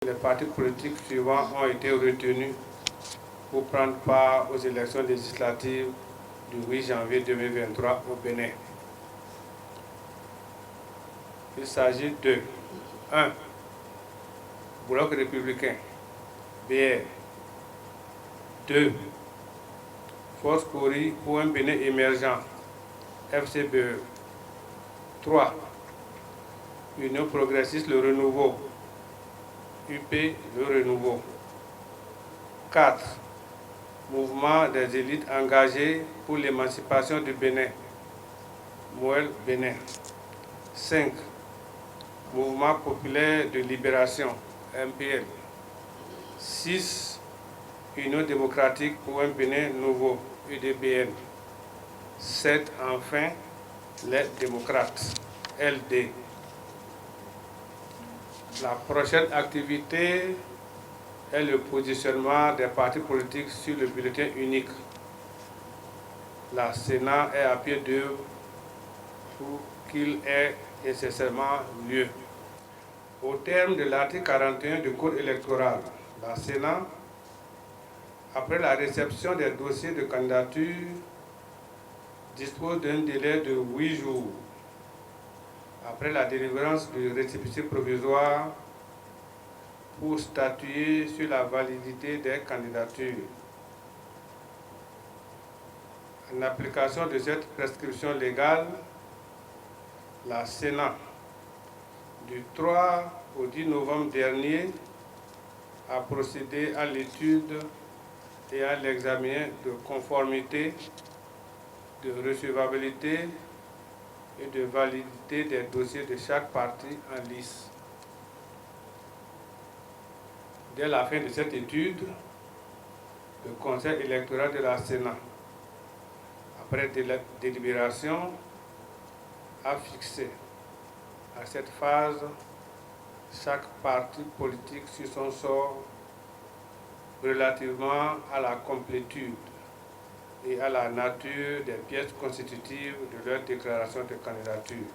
Les partis politiques suivants ont été retenus pour prendre part aux élections législatives du 8 janvier 2023 au Bénin. Il s'agit de 1. Bloc républicain, BR. 2. Force Cori pour un Bénin émergent, FCBE. 3. Union progressiste Le Renouveau, UP Le Renouveau. 4. Mouvement des élites engagées pour l'émancipation du Bénin, MOEL Bénin. 5. Mouvement populaire de libération, MPL. 6. Union démocratique pour un Bénin nouveau, UDBN. 7. Enfin, les démocrates, LD. La prochaine activité est le positionnement des partis politiques sur le bulletin unique. La Sénat est à pied d'œuvre pour qu'il ait nécessairement lieu. Au terme de l'article 41 du Code électoral, la Sénat, après la réception des dossiers de candidature, dispose d'un délai de 8 jours après la délivrance du récépissé provisoire pour statuer sur la validité des candidatures. En application de cette prescription légale, la Sénat, du 3 au 10 novembre dernier, a procédé à l'étude et à l'examen de conformité, de recevabilité et de validité des dossiers de chaque parti en lice. Dès la fin de cette étude, le Conseil électoral de la Sénat, après délibération, a fixé à cette phase chaque parti politique sur son sort relativement à la complétude et à la nature des pièces constitutives de leur déclaration de candidature.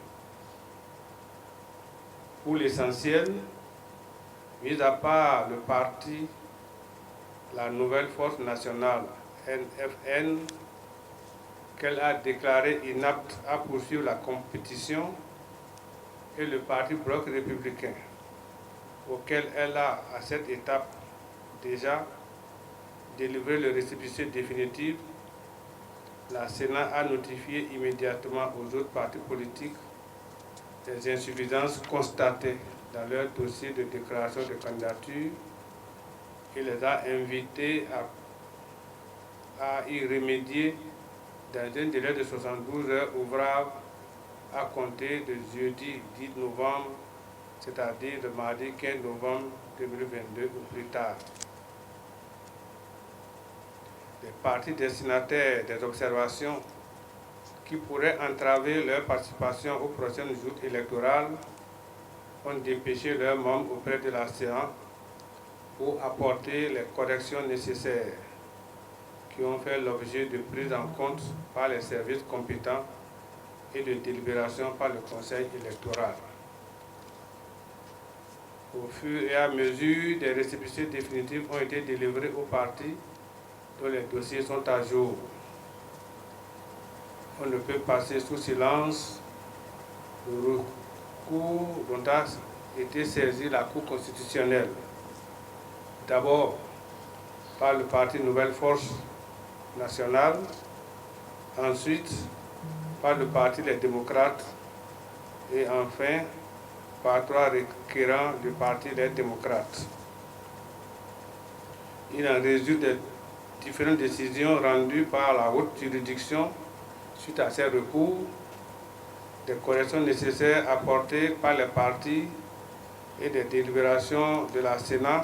Pour l'essentiel, mis à part le parti La Nouvelle Force Nationale, NFN, qu'elle a déclaré inapte à poursuivre la compétition, et le parti Bloc républicain, auquel elle a, à cette étape, déjà délivré le récépissé définitif, la Sénat a notifié immédiatement aux autres partis politiques des insuffisances constatées dans leur dossier de déclaration de candidature et les a invités à y remédier dans un délai de 72 heures ouvrables à compter de jeudi 10 novembre, c'est-à-dire le mardi 15 novembre 2022 ou plus tard. Les partis destinataires des observations qui pourraient entraver leur participation aux prochaines joutes électorales ont dépêché leurs membres auprès de la séance pour apporter les corrections nécessaires qui ont fait l'objet de prise en compte par les services compétents et de délibération par le Conseil électoral. Au fur et à mesure, des récépissés définitifs ont été délivrés aux partis dont les dossiers sont à jour. On ne peut passer sous silence le recours dont a été saisie la Cour constitutionnelle. D'abord par le parti Nouvelle Force Nationale, ensuite par le parti Les Démocrates et enfin par 3 requérants du parti Les Démocrates. Il en résulte des différentes décisions rendues par la haute juridiction suite à ces recours, des corrections nécessaires apportées par les partis et des délibérations de la Sénat